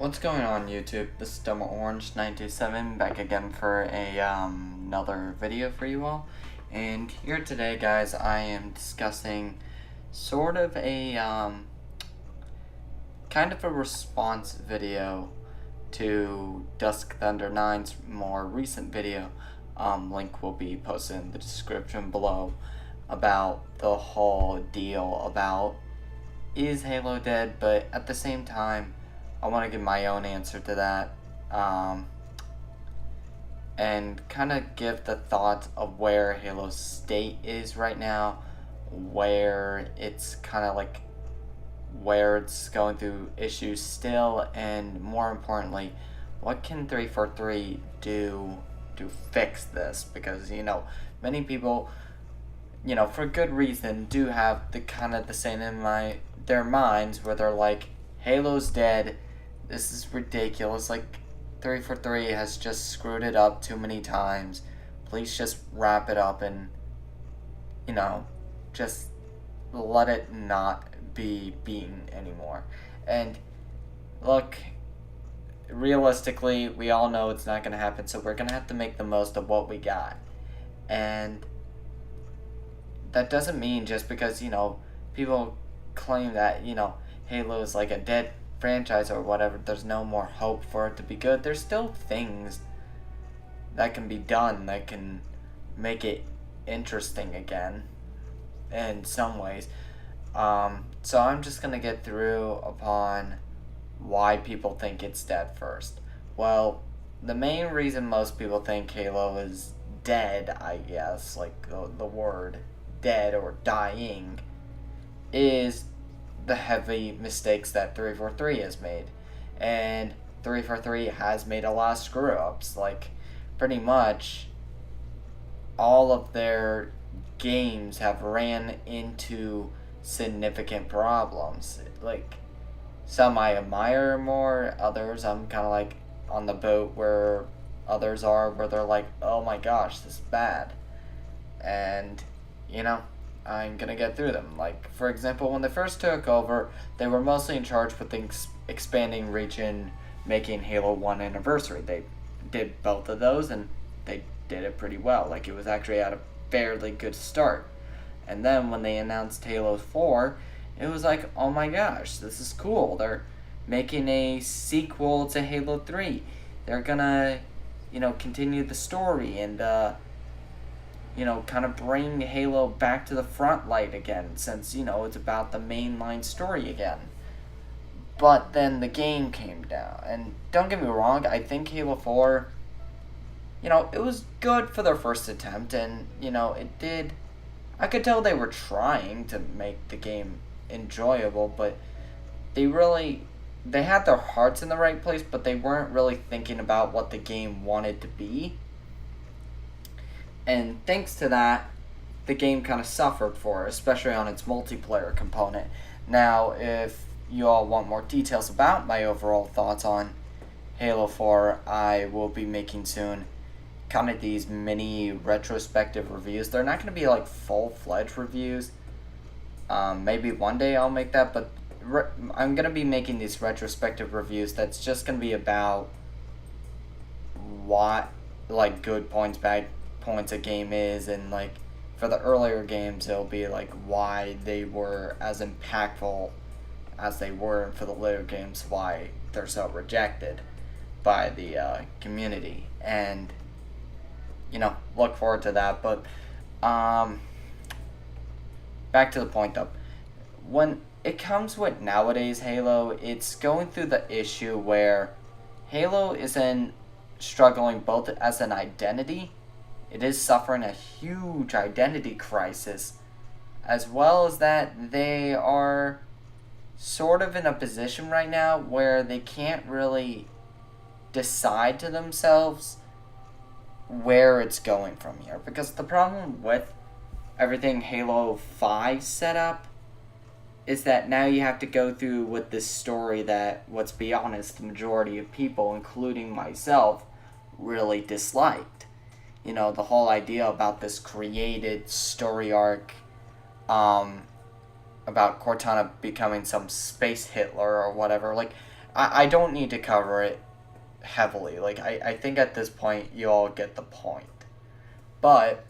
What's going on YouTube? This is Dumb Orange 927 back again for another video for you all. And here today, guys, I am discussing sort of a kind of a response video to Dusk Thunder 9's more recent video. Link will be posted in the description below about the whole deal about is Halo dead, but at the same time I want to give my own answer to that, and kind of give the thoughts of where Halo's state is right now, where it's kind of like, where it's going through issues still, and more importantly, what can 343 do to fix this? Because, many people, for good reason, do have the kind of the saying in their minds where they're like, Halo's dead. This is ridiculous. Like, 343 has just screwed it up too many times. Please just wrap it up and, just let it not be beaten anymore. And look, realistically, we all know it's not going to happen, so we're going to have to make the most of what we got. And that doesn't mean just because, people claim that, Halo is like a dead franchise or whatever, there's no more hope for it to be good. There's still things that can be done that can make it interesting again in some ways. So I'm just gonna get through upon why people think it's dead first. Well, the main reason most people think Halo is dead, I guess, like the word dead or dying, is the heavy mistakes that 343 has made. And 343 has made a lot of screw-ups. Like, pretty much all of their games have ran into significant problems. Like, some I admire more, others I'm kind of like on the boat where others are, where they're like, oh my gosh, this is bad. And, I'm gonna get through them. Like, for example, when they first took over, they were mostly in charge with expanding reach and making Halo 1 Anniversary. They did both of those, and they did it pretty well. Like, it was actually at a fairly good start. And then when they announced Halo 4, it was like, oh my gosh, this is cool. They're making a sequel to Halo 3. They're gonna, continue the story and, kind of bring Halo back to the front light again, since, it's about the mainline story again. But then the game came down, and don't get me wrong, I think Halo 4, it was good for their first attempt, and, it did, I could tell they were trying to make the game enjoyable, but they had their hearts in the right place, but they weren't really thinking about what the game wanted to be. And thanks to that, the game kind of suffered for it, especially on its multiplayer component. Now, if you all want more details about my overall thoughts on Halo 4, I will be making soon kind of these mini retrospective reviews. They're not going to be like full-fledged reviews. Maybe one day I'll make that, but I'm going to be making these retrospective reviews that's just going to be about what, like, good points, bad points a game is, and like for the earlier games it'll be like why they were as impactful as they were, and for the later games why they're so rejected by the community. And look forward to that. But back to the point though, when it comes with nowadays Halo, it's going through the issue where Halo is struggling both as an identity. It is suffering a huge identity crisis, as well as that they are sort of in a position right now where they can't really decide to themselves where it's going from here. Because the problem with everything Halo 5 set up is that now you have to go through with this story that, let's be honest, the majority of people, including myself, really disliked. The whole idea about this created story arc, about Cortana becoming some space Hitler or whatever. Like, I don't need to cover it heavily. Like, I think at this point you all get the point. But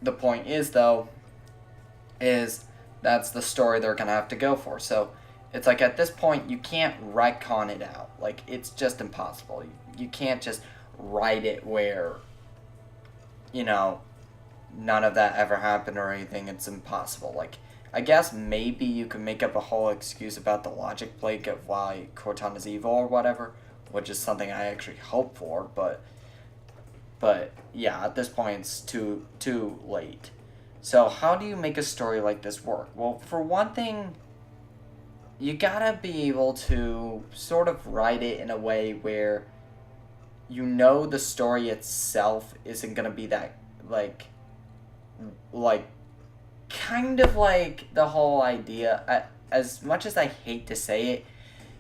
the point is, though, is that's the story they're gonna have to go for. So it's like at this point you can't retcon it out. Like, it's just impossible. You can't just write it where, you know, none of that ever happened or anything. It's impossible. Like, I guess maybe you could make up a whole excuse about the logic break of why Cortana's evil or whatever, which is something I actually hope for, but yeah, at this point it's too late. So how do you make a story like this work? Well, for one thing, you gotta be able to sort of write it in a way where you know the story itself isn't gonna be that like kind of like the whole idea. As much as I hate to say it,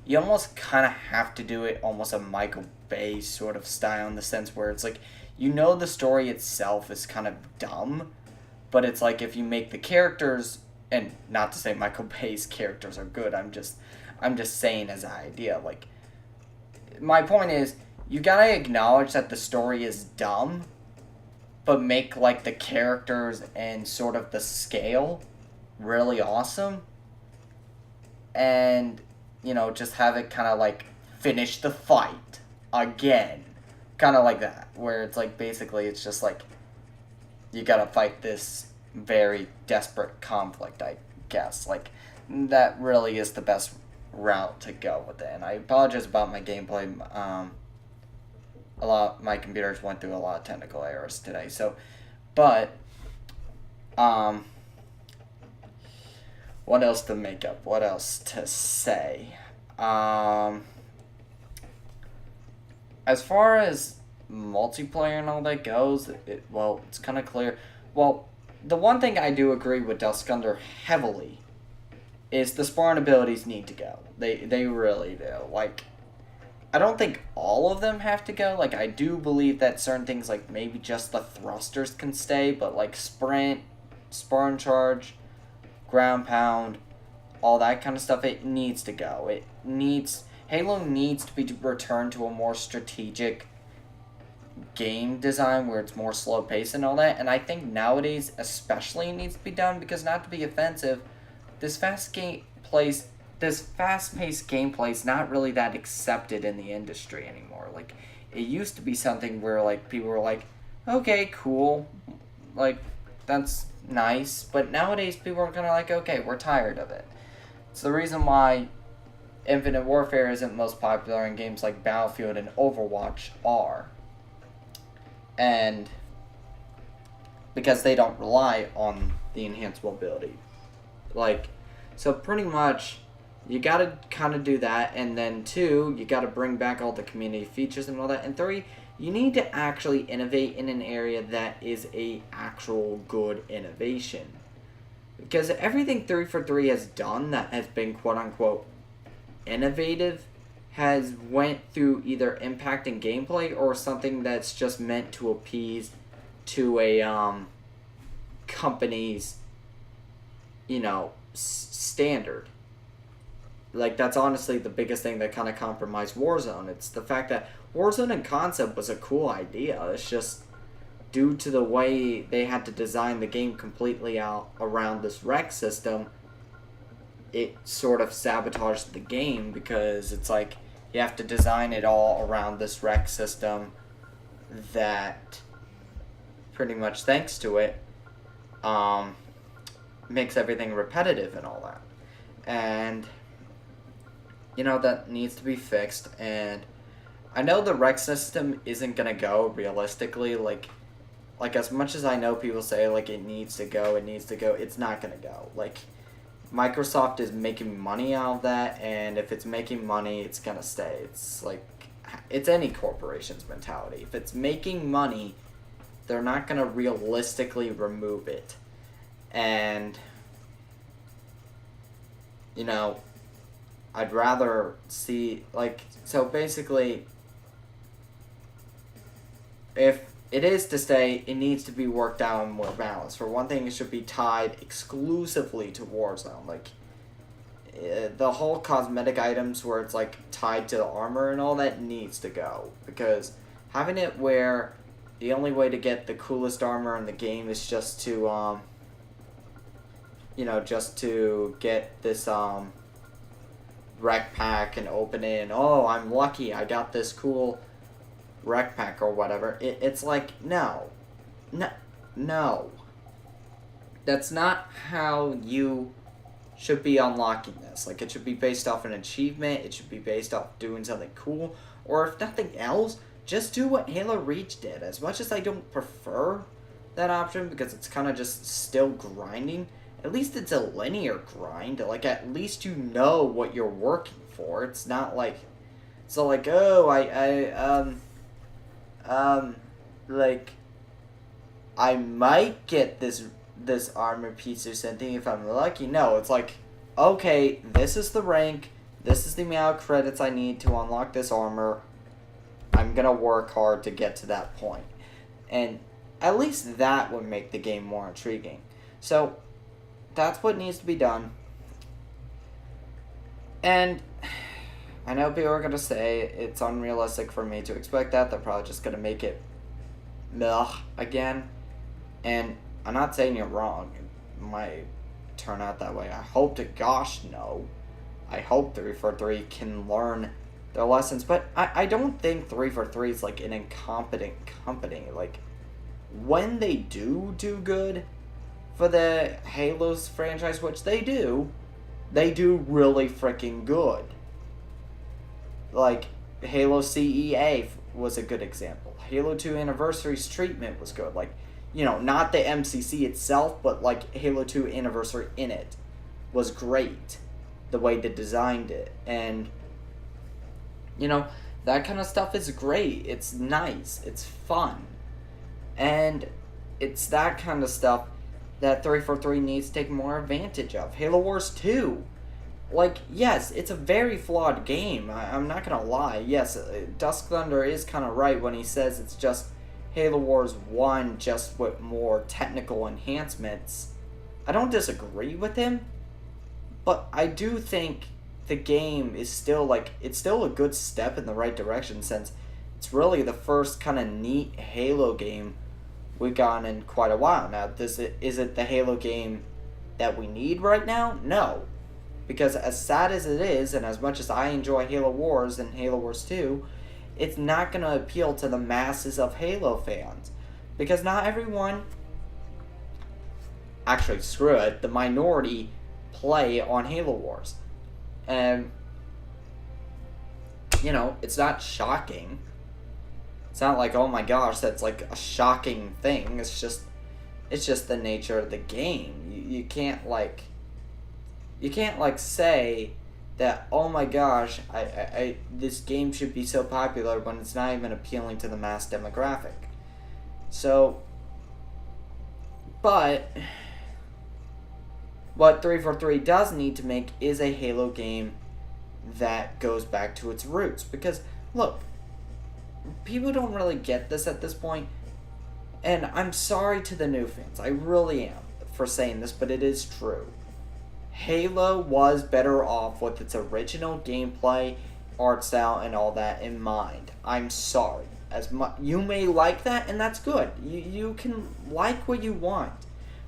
you almost kind of have to do it almost a Michael Bay sort of style, in the sense where it's like, you know, the story itself is kind of dumb, but it's like if you make the characters, and not to say Michael Bay's characters are good, I'm just saying as an idea, like, my point is, you gotta acknowledge that the story is dumb, but make like the characters and sort of the scale really awesome, and you know, just have it kind of like finish the fight again, kind of like that, where it's like basically it's just like you gotta fight this very desperate conflict, I guess. Like, that really is the best route to go with it. And I apologize about my gameplay. My computers went through a lot of technical errors today. So, but what else to make up? What else to say? As far as multiplayer and all that goes, it's kind of clear. Well, the one thing I do agree with Duskunder heavily is the Spartan abilities need to go. They really do. Like, I don't think all of them have to go. Like, I do believe that certain things, like maybe just the thrusters can stay, but like sprint, Spartan charge, ground pound, all that kind of stuff, it needs to go. Halo needs to be returned to a more strategic game design where it's more slow paced and all that. And I think nowadays especially it needs to be done, because, not to be offensive, this fast paced gameplay is not really that accepted in the industry anymore. Like, it used to be something where like people were like, okay, cool, like, that's nice, but nowadays people are kind of like, okay, we're tired of it. It's the reason why Infinite Warfare isn't most popular, and games like Battlefield and Overwatch are. And because they don't rely on the enhanced mobility. Like, so pretty much you gotta kind of do that, and then 2, you gotta bring back all the community features and all that, and 3, you need to actually innovate in an area that is a actual good innovation. Because everything 343 has done that has been quote-unquote innovative has went through either impacting gameplay or something that's just meant to appease to a company's, you know, standard. Like, that's honestly the biggest thing that kind of compromised Warzone. It's the fact that Warzone in concept was a cool idea. It's just due to the way they had to design the game completely out around this rec system, it sort of sabotaged the game, because it's like you have to design it all around this rec system that pretty much, thanks to it, makes everything repetitive and all that. And, you know, that needs to be fixed. And I know the rec system isn't going to go realistically. Like, as much as I know people say, like, it needs to go, it's not going to go. Like, Microsoft is making money out of that, and if it's making money, it's going to stay. It's like, it's any corporation's mentality. If it's making money, they're not going to realistically remove it. And, you know, I'd rather see, like, so basically, if it is to stay, it needs to be worked out and more balanced. For one thing, it should be tied exclusively to Warzone. Like, the whole cosmetic items where it's like tied to the armor and all that needs to go, because having it where the only way to get the coolest armor in the game is just to just to get this rec pack and open it and, oh, I'm lucky I got this cool rec pack or whatever. It's like, no, that's not how you should be unlocking this. Like, it should be based off an achievement, it should be based off doing something cool, or if nothing else, just do what Halo Reach did. As much as I don't prefer that option because it's kind of just still grinding, at least it's a linear grind. Like, at least you know what you're working for. It's not like, so like, oh, like, I might get this armor piece or something if I'm lucky. No, it's like, okay, this is the rank, this is the amount of credits I need to unlock this armor. I'm gonna work hard to get to that point. And at least that would make the game more intriguing. So, that's what needs to be done. And I know people are gonna say it's unrealistic for me to expect that. They're probably just gonna make it meh again. And I'm not saying you're wrong. It might turn out that way. I hope to gosh no. I hope 343 can learn their lessons. But I don't think 343 is like an incompetent company. Like, when they do good for the Halo's franchise, which they do really freaking good. Like, Halo CEA was a good example. Halo 2 Anniversary's treatment was good. Like, not the MCC itself, but like Halo 2 Anniversary in it was great. The way they designed it. And, that kind of stuff is great. It's nice. It's fun. And it's that kind of stuff that 343 needs to take more advantage of. Halo Wars 2. Like, yes, it's a very flawed game. I'm not going to lie. Yes, Dusk Thunder is kind of right when he says it's just Halo Wars 1 just with more technical enhancements. I don't disagree with him, but I do think the game is still, it's still a good step in the right direction, since it's really the first kind of neat Halo game we've gotten in quite a while. Now, is it the Halo game that we need right now? No. Because as sad as it is, and as much as I enjoy Halo Wars and Halo Wars 2, it's not going to appeal to the masses of Halo fans. Because not everyone, actually, screw it, the minority play on Halo Wars. And, it's not shocking. It's not like, oh my gosh, that's like a shocking thing. It's just the nature of the game. You can't say that, oh my gosh, this game should be so popular when it's not even appealing to the mass demographic. So, but what 343 does need to make is a Halo game that goes back to its roots. Because, look, people don't really get this at this point, and I'm sorry to the new fans. I really am for saying this, but it is true. Halo was better off with its original gameplay, art style, and all that in mind. I'm sorry. You may like that, and that's good. You can like what you want.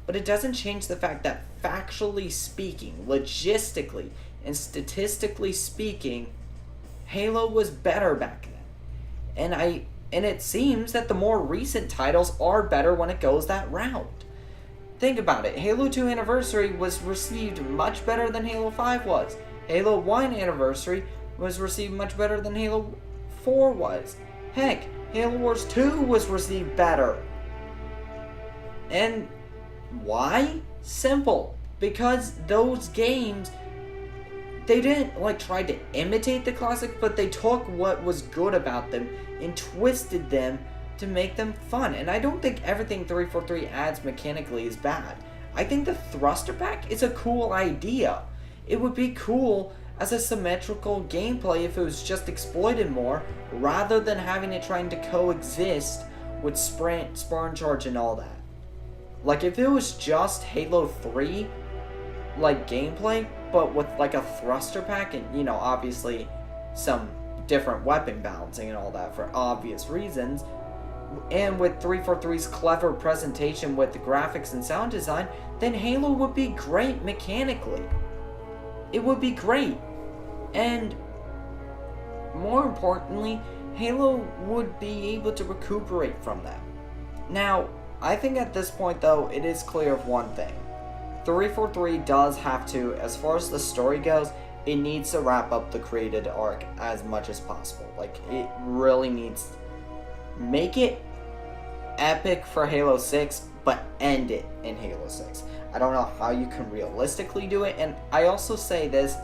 But it doesn't change the fact that, factually speaking, logistically, and statistically speaking, Halo was better back then. And it seems that the more recent titles are better when it goes that route. Think about it. Halo 2 Anniversary was received much better than Halo 5 was. Halo 1 Anniversary was received much better than Halo 4 was. Heck, Halo Wars 2 was received better. And why? Simple. Because those games, they didn't try to imitate the classics, but they took what was good about them and twisted them to make them fun. And I don't think everything 343 adds mechanically is bad. I think the thruster pack is a cool idea. It would be cool as a symmetrical gameplay if it was just exploited more, rather than having it trying to coexist with sprint, spawn charge, and all that. Like, if it was just Halo 3 gameplay, but with like a thruster pack and, you know, obviously some different weapon balancing and all that for obvious reasons, and with 343's clever presentation with the graphics and sound design, then Halo would be great mechanically. It would be great. And more importantly, Halo would be able to recuperate from that. Now, I think at this point though, it is clear of one thing. 343 does have to, as far as the story goes, it needs to wrap up the created arc as much as possible. Like, it really needs to make it epic for Halo 6, but end it in Halo 6. I don't know how you can realistically do it, and I also say this,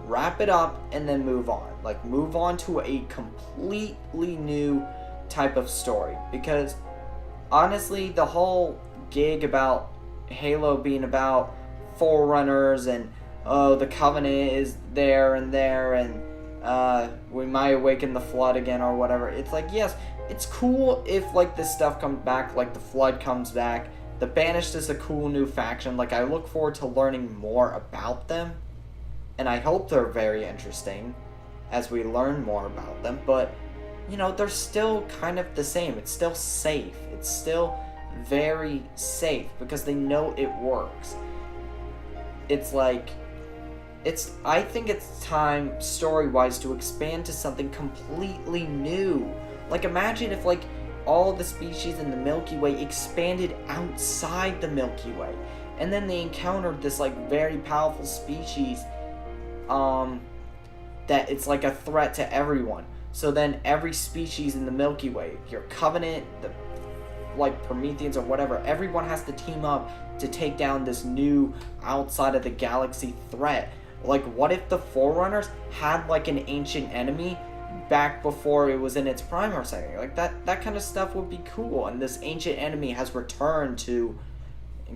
wrap it up and then move on. Like, move on to a completely new type of story, because honestly, the whole gig about Halo being about Forerunners and the Covenant is there and we might awaken the Flood again or whatever, it's like, yes, it's cool if like this stuff comes back, like the Flood comes back, the Banished is a cool new faction. Like, I look forward to learning more about them, and I hope they're very interesting as we learn more about them, but you know, they're still kind of the same. It's still safe. It's still very safe because they know it works. It's like, I think it's time, story-wise, to expand to something completely new. Like, imagine if, like, all the species in the Milky Way expanded outside the Milky Way, and then they encountered this, like, very powerful species, that it's like a threat to everyone. So then every species in the Milky Way, your Covenant, the like Prometheans or whatever, everyone has to team up to take down this new outside of the galaxy threat. Like, what if the Forerunners had like an ancient enemy back before it was in its prime or something? Like, that kind of stuff would be cool, and this ancient enemy has returned to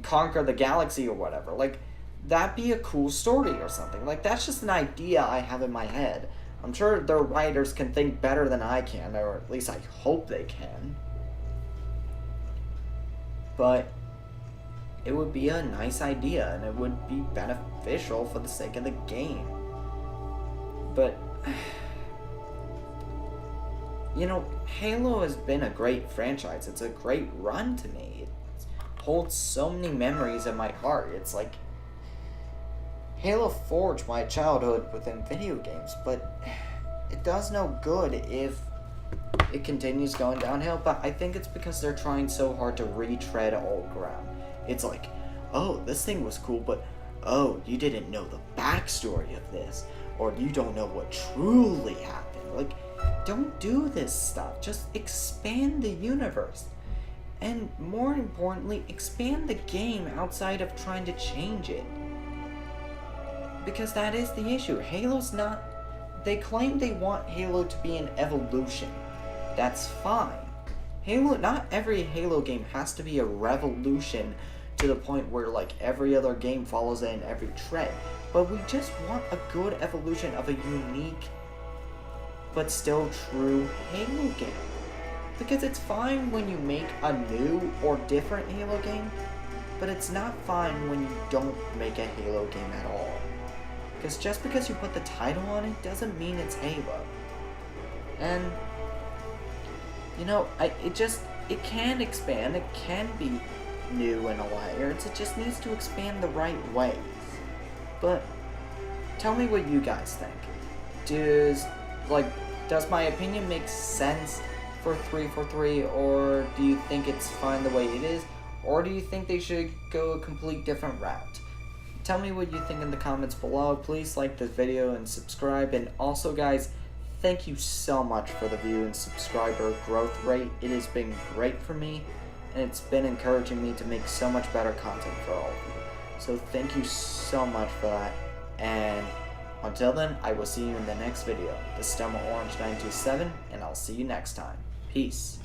conquer the galaxy or whatever. Like, that'd be a cool story or something. Like, that's just an idea I have in my head. I'm sure their writers can think better than I can, or at least I hope they can. But it would be a nice idea, and it would be beneficial for the sake of the game. But, you know, Halo has been a great franchise. It's a great run to me. It holds so many memories in my heart. It's like, Halo forged my childhood within video games, but it does no good if it continues going downhill. But I think it's because they're trying so hard to retread old ground. It's like, oh, this thing was cool, but oh, you didn't know the backstory of this, or you don't know what truly happened. Like, don't do this stuff. Just expand the universe. And more importantly, expand the game outside of trying to change it. Because that is the issue. Halo's not... They claim they want Halo to be an evolution. That's fine. Halo... Not every Halo game has to be a revolution to the point where, like, every other game follows it in every tread. But we just want a good evolution of a unique but still true Halo game. Because it's fine when you make a new or different Halo game, but it's not fine when you don't make a Halo game at all. Because just because you put the title on it doesn't mean it's Halo. And, you know, it can expand, it can be new in a layers, it just needs to expand the right ways. But, tell me what you guys think. Does my opinion make sense for 343, or do you think it's fine the way it is? Or do you think they should go a complete different route? Tell me what you think in the comments below. Please like this video and subscribe. And also, guys, thank you so much for the view and subscriber growth rate. It has been great for me, and it's been encouraging me to make so much better content for all of you. So thank you so much for that. And until then, I will see you in the next video. This is Stoma Orange 927, and I'll see you next time. Peace.